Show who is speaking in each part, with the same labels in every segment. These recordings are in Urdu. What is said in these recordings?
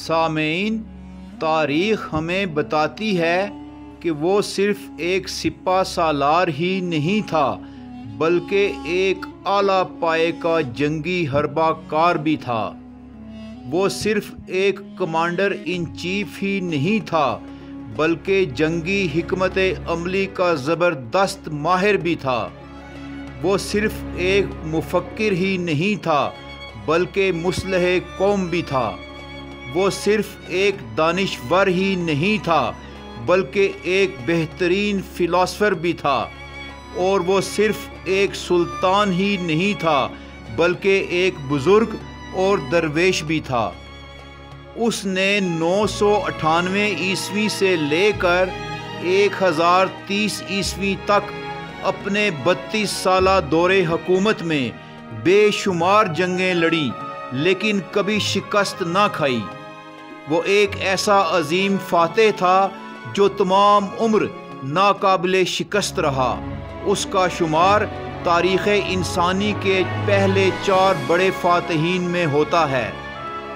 Speaker 1: سامعین، تاریخ ہمیں بتاتی ہے کہ وہ صرف ایک سپہ سالار ہی نہیں تھا بلکہ ایک اعلیٰ پائے کا جنگی حربہ کار بھی تھا۔ وہ صرف ایک کمانڈر ان چیف ہی نہیں تھا بلکہ جنگی حکمت عملی کا زبردست ماہر بھی تھا۔ وہ صرف ایک مفکر ہی نہیں تھا بلکہ مصلح قوم بھی تھا۔ وہ صرف ایک دانشور ہی نہیں تھا بلکہ ایک بہترین فلاسفر بھی تھا، اور وہ صرف ایک سلطان ہی نہیں تھا بلکہ ایک بزرگ اور درویش بھی تھا۔ اس نے 998 عیسوی سے لے کر 1030 عیسوی تک اپنے 32 سالہ دور حکومت میں بے شمار جنگیں لڑیں لیکن کبھی شکست نہ کھائی۔ وہ ایک ایسا عظیم فاتح تھا جو تمام عمر ناقابل شکست رہا۔ اس کا شمار تاریخ انسانی کے پہلے 4 بڑے فاتحین میں ہوتا ہے۔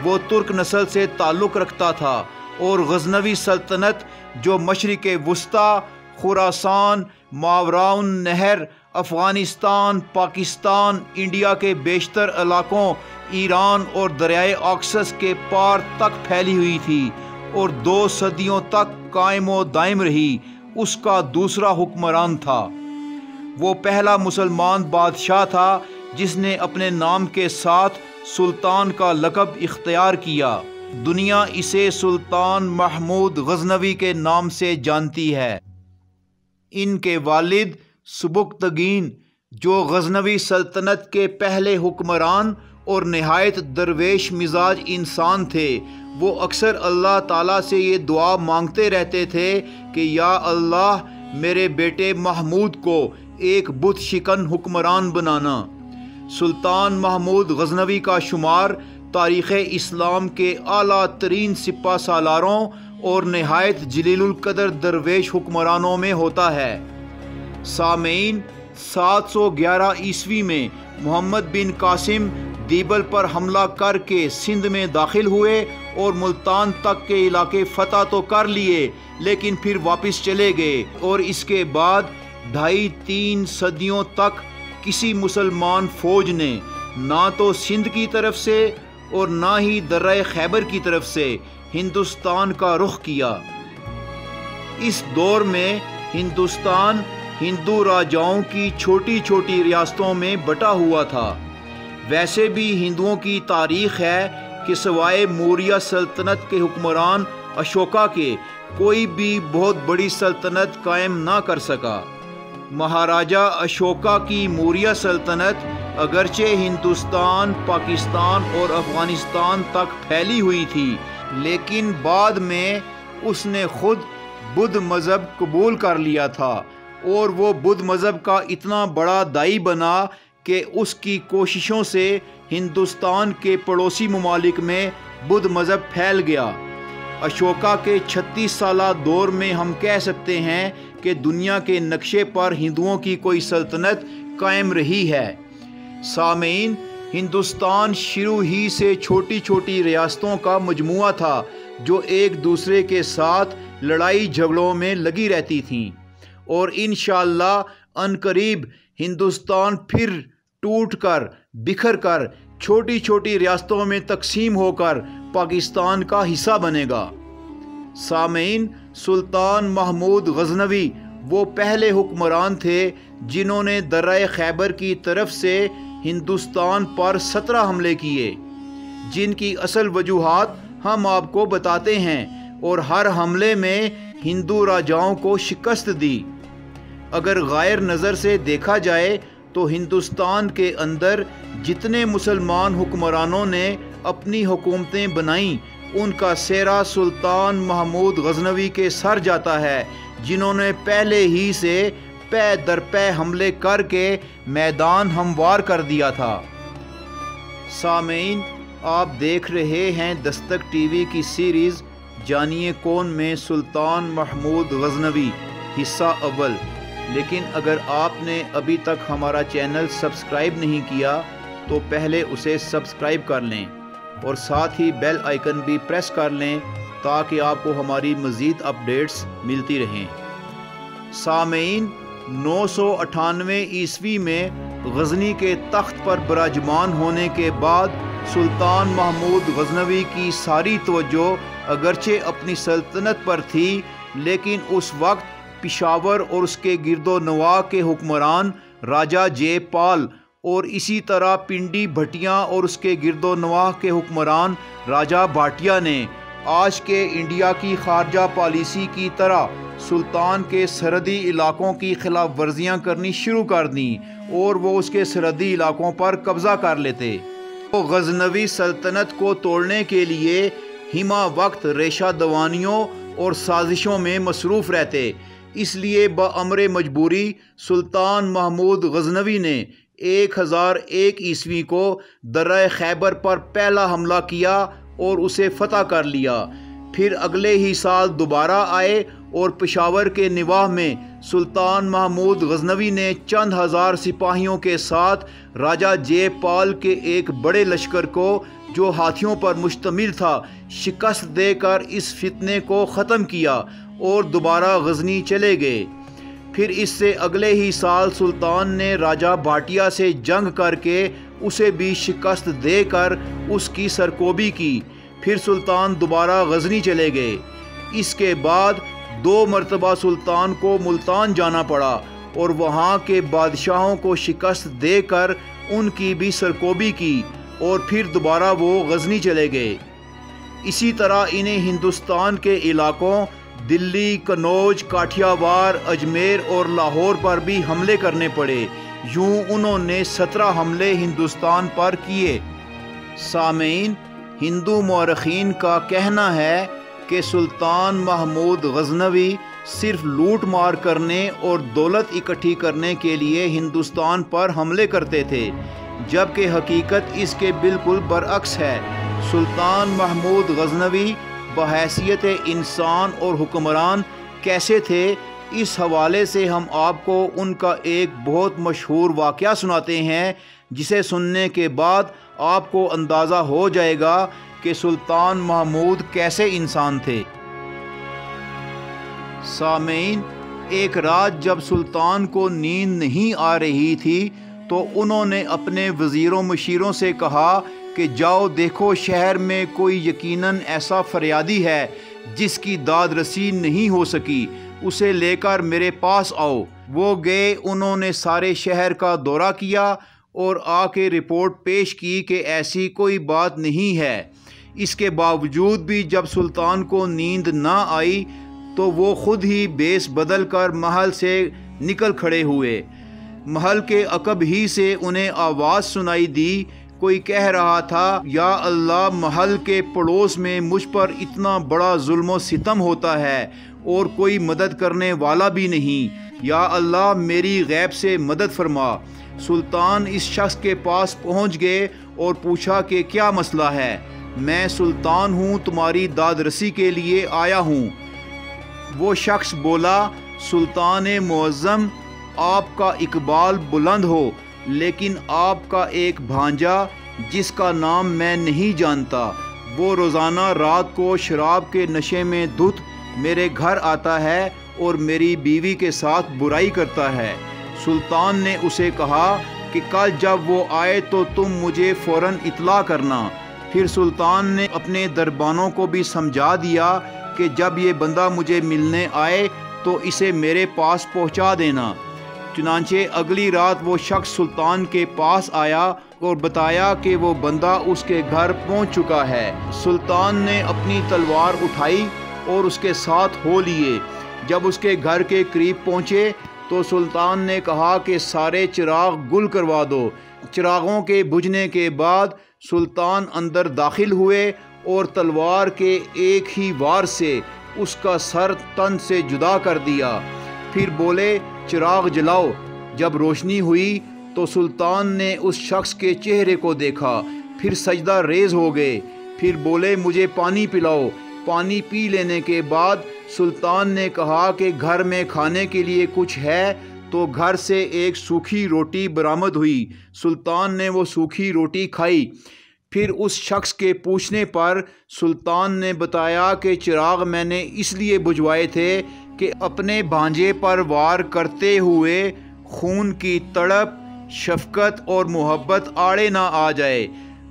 Speaker 1: وہ ترک نسل سے تعلق رکھتا تھا اور غزنوی سلطنت جو مشرق وسطی، خراسان، ماوراء النہر، افغانستان، پاکستان، انڈیا کے بیشتر علاقوں، ایران اور دریائے آکسس کے پار تک پھیلی ہوئی تھی اور 2 صدیوں تک قائم و دائم رہی، اس کا دوسرا حکمران تھا۔ وہ پہلا مسلمان بادشاہ تھا جس نے اپنے نام کے ساتھ سلطان کا لقب اختیار کیا۔ دنیا اسے سلطان محمود غزنوی کے نام سے جانتی ہے۔ ان کے والد سبکتگین، جو غزنوی سلطنت کے پہلے حکمران اور نہایت درویش مزاج انسان تھے، وہ اکثر اللہ تعالیٰ سے یہ دعا مانگتے رہتے تھے کہ یا اللہ میرے بیٹے محمود کو ایک بت شکن حکمران بنانا۔ سلطان محمود غزنوی کا شمار تاریخ اسلام کے اعلیٰ ترین سپہ سالاروں اور نہایت جلیل القدر درویش حکمرانوں میں ہوتا ہے۔ سامعین، 711 عیسوی میں محمد بن قاسم دیبل پر حملہ کر کے سندھ میں داخل ہوئے اور ملتان تک کے علاقے فتح تو کر لیے لیکن پھر واپس چلے گئے، اور اس کے بعد 2.5-3 صدیوں تک کسی مسلمان فوج نے نہ تو سندھ کی طرف سے اور نہ ہی درہ خیبر کی طرف سے ہندوستان کا رخ کیا۔ اس دور میں ہندوستان ہندو راجاؤں کی چھوٹی چھوٹی ریاستوں میں بٹا ہوا تھا۔ ویسے بھی ہندوؤں کی تاریخ ہے کہ سوائے موریہ سلطنت کے حکمران اشوکا کے کوئی بھی بہت بڑی سلطنت قائم نہ کر سکا۔ مہاراجہ اشوکا کی موریہ سلطنت اگرچہ ہندوستان، پاکستان اور افغانستان تک پھیلی ہوئی تھی، لیکن بعد میں اس نے خود بدھ مذہب قبول کر لیا تھا، اور وہ بدھ مذہب کا اتنا بڑا داعی بنا کہ اس کی کوششوں سے ہندوستان کے پڑوسی ممالک میں بدھ مذہب پھیل گیا۔ اشوکا کے 36 سالہ دور میں ہم کہہ سکتے ہیں کہ دنیا کے نقشے پر ہندوؤں کی کوئی سلطنت قائم رہی ہے۔ سامعین، ہندوستان شروع ہی سے چھوٹی چھوٹی ریاستوں کا مجموعہ تھا جو ایک دوسرے کے ساتھ لڑائی جھگڑوں میں لگی رہتی تھیں، اور انشاءاللہ عنقریب ہندوستان پھر ٹوٹ کر بکھر کر چھوٹی چھوٹی ریاستوں میں تقسیم ہو کر پاکستان کا حصہ بنے گا۔ سامعین، سلطان محمود غزنوی وہ پہلے حکمران تھے جنہوں نے درہ خیبر کی طرف سے ہندوستان پر 17 حملے کیے، جن کی اصل وجوہات ہم آپ کو بتاتے ہیں، اور ہر حملے میں ہندو راجاؤں کو شکست دی۔ اگر غیر نظر سے دیکھا جائے تو ہندوستان کے اندر جتنے مسلمان حکمرانوں نے اپنی حکومتیں بنائیں ان کا سہرا سلطان محمود غزنوی کے سر جاتا ہے، جنہوں نے پہلے ہی سے پے در پے حملے کر کے میدان ہموار کر دیا تھا۔ سامعین، آپ دیکھ رہے ہیں دستک ٹی وی کی سیریز جانیے کون میں سلطان محمود غزنوی حصہ اول، لیکن اگر آپ نے ابھی تک ہمارا چینل سبسکرائب نہیں کیا تو پہلے اسے سبسکرائب کر لیں اور ساتھ ہی بیل آئیکن بھی پریس کر لیں تاکہ آپ کو ہماری مزید اپڈیٹس ملتی رہیں۔ سامعین، 998 عیسوی میں غزنی کے تخت پر براجمان ہونے کے بعد سلطان محمود غزنوی کی ساری توجہ اگرچہ اپنی سلطنت پر تھی، لیکن اس وقت پشاور اور اس کے گرد و نواح کے حکمران راجہ جے پال اور اسی طرح پنڈی بھٹیاں اور اس کے گرد و نواح کے حکمران راجہ بھاٹیا نے آج کے انڈیا کی خارجہ پالیسی کی طرح سلطان کے سرحدی علاقوں کی خلاف ورزیاں کرنی شروع کر دیں اور وہ اس کے سرحدی علاقوں پر قبضہ کر لیتے۔ وہ غزنوی سلطنت کو توڑنے کے لیے ہمہ وقت ریشہ دوانیوں اور سازشوں میں مصروف رہتے۔ اس لیے بامر مجبوری سلطان محمود غزنوی نے 1001 عیسوی کو درہ خیبر پر پہلا حملہ کیا اور اسے فتح کر لیا۔ پھر اگلے ہی سال دوبارہ آئے اور پشاور کے نواح میں سلطان محمود غزنوی نے چند ہزار سپاہیوں کے ساتھ راجہ جے پال کے ایک بڑے لشکر کو جو ہاتھیوں پر مشتمل تھا شکست دے کر اس فتنے کو ختم کیا اور دوبارہ غزنی چلے گئے۔ پھر اس سے اگلے ہی سال سلطان نے راجہ بھاٹیا سے جنگ کر کے اسے بھی شکست دے کر اس کی سرکوبی کی۔ پھر سلطان دوبارہ غزنی چلے گئے۔ اس کے بعد 2 مرتبہ سلطان کو ملتان جانا پڑا اور وہاں کے بادشاہوں کو شکست دے کر ان کی بھی سرکوبی کی اور پھر دوبارہ وہ غزنی چلے گئے۔ اسی طرح انہیں ہندوستان کے علاقوں دلی، کنوج، کاٹھیاوار، اجمیر اور لاہور پر بھی حملے کرنے پڑے۔ یوں انہوں نے 17 حملے ہندوستان پر کیے۔ سامعین، ہندو مورخین کا کہنا ہے کہ سلطان محمود غزنوی صرف لوٹ مار کرنے اور دولت اکٹھی کرنے کے لیے ہندوستان پر حملے کرتے تھے، جبکہ حقیقت اس کے بالکل برعکس ہے۔ سلطان محمود غزنوی بحیثیت انسان اور حکمران کیسے تھے، اس حوالے سے ہم آپ کو ان کا ایک بہت مشہور واقعہ سناتے ہیں، جسے سننے کے بعد آپ کو اندازہ ہو جائے گا کہ سلطان محمود کیسے انسان تھے۔ سامعین، ایک رات جب سلطان کو نیند نہیں آ رہی تھی تو انہوں نے اپنے وزیروں مشیروں سے کہا کہ جاؤ دیکھو شہر میں کوئی یقیناً ایسا فریادی ہے جس کی داد رسی نہیں ہو سکی، اسے لے کر میرے پاس آؤ۔ وہ گئے، انہوں نے سارے شہر کا دورہ کیا اور آ کے رپورٹ پیش کی کہ ایسی کوئی بات نہیں ہے۔ اس کے باوجود بھی جب سلطان کو نیند نہ آئی تو وہ خود ہی بیس بدل کر محل سے نکل کھڑے ہوئے۔ محل کے عقب ہی سے انہیں آواز سنائی دی، کوئی کہہ رہا تھا، یا اللہ، محل کے پڑوس میں مجھ پر اتنا بڑا ظلم و ستم ہوتا ہے اور کوئی مدد کرنے والا بھی نہیں، یا اللہ میری غیب سے مدد فرما۔ سلطان اس شخص کے پاس پہنچ گئے اور پوچھا کہ کیا مسئلہ ہے؟ میں سلطان ہوں، تمہاری داد رسی کے لیے آیا ہوں۔ وہ شخص بولا، سلطان معظم، آپ کا اقبال بلند ہو، لیکن آپ کا ایک بھانجا جس کا نام میں نہیں جانتا، وہ روزانہ رات کو شراب کے نشے میں دھت میرے گھر آتا ہے اور میری بیوی کے ساتھ برائی کرتا ہے۔ سلطان نے اسے کہا کہ کل جب وہ آئے تو تم مجھے فوراً اطلاع کرنا۔ پھر سلطان نے اپنے دربانوں کو بھی سمجھا دیا کہ جب یہ بندہ مجھے ملنے آئے تو اسے میرے پاس پہنچا دینا۔ چنانچہ اگلی رات وہ شخص سلطان کے پاس آیا اور بتایا کہ وہ بندہ اس کے گھر پہنچ چکا ہے۔ سلطان نے اپنی تلوار اٹھائی اور اس کے ساتھ ہو لیے۔ جب اس کے گھر کے قریب پہنچے تو سلطان نے کہا کہ سارے چراغ گل کروا دو۔ چراغوں کے بجھنے کے بعد سلطان اندر داخل ہوئے اور تلوار کے ایک ہی وار سے اس کا سر تن سے جدا کر دیا۔ پھر بولے، چراغ جلاؤ۔ جب روشنی ہوئی تو سلطان نے اس شخص کے چہرے کو دیکھا، پھر سجدہ ریز ہو گئے۔ پھر بولے، مجھے پانی پلاؤ۔ پانی پی لینے کے بعد سلطان نے کہا کہ گھر میں کھانے کے لیے کچھ ہے؟ تو گھر سے ایک سوکھی روٹی برآمد ہوئی۔ سلطان نے وہ سوکھی روٹی کھائی۔ پھر اس شخص کے پوچھنے پر سلطان نے بتایا کہ چراغ میں نے اس لیے بجھوائے تھے کہ اپنے بھانجے پر وار کرتے ہوئے خون کی تڑپ، شفقت اور محبت آڑے نہ آ جائے،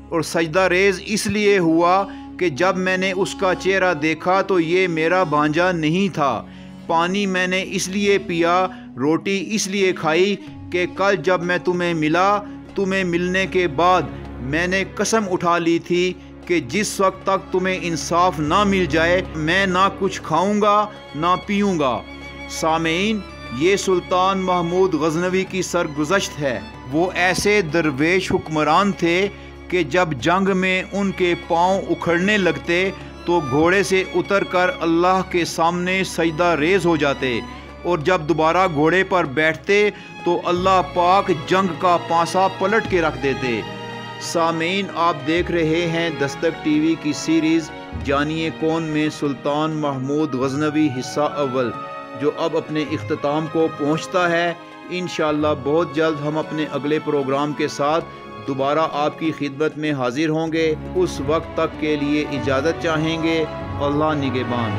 Speaker 1: اور سجدہ ریز اس لیے ہوا کہ جب میں نے اس کا چہرہ دیکھا تو یہ میرا بھانجا نہیں تھا۔ پانی میں نے اس لیے پیا، روٹی اس لیے کھائی کہ کل جب میں تمہیں ملا، تمہیں ملنے کے بعد میں نے قسم اٹھا لی تھی کہ جس وقت تک تمہیں انصاف نہ مل جائے میں نہ کچھ کھاؤں گا نہ پیوں گا۔ سامعین، یہ سلطان محمود غزنوی کی سرگزشت ہے۔ وہ ایسے درویش حکمران تھے کہ جب جنگ میں ان کے پاؤں اکھڑنے لگتے تو گھوڑے سے اتر کر اللہ کے سامنے سجدہ ریز ہو جاتے، اور جب دوبارہ گھوڑے پر بیٹھتے تو اللہ پاک جنگ کا پانسا پلٹ کے رکھ دیتے۔ سامعین، آپ دیکھ رہے ہیں دستک ٹی وی کی سیریز جانیے کون میں سلطان محمود غزنوی حصہ اول، جو اب اپنے اختتام کو پہنچتا ہے۔ انشاءاللہ بہت جلد ہم اپنے اگلے پروگرام کے ساتھ دوبارہ آپ کی خدمت میں حاضر ہوں گے۔ اس وقت تک کے لیے اجازت چاہیں گے۔ اللہ نگہبان۔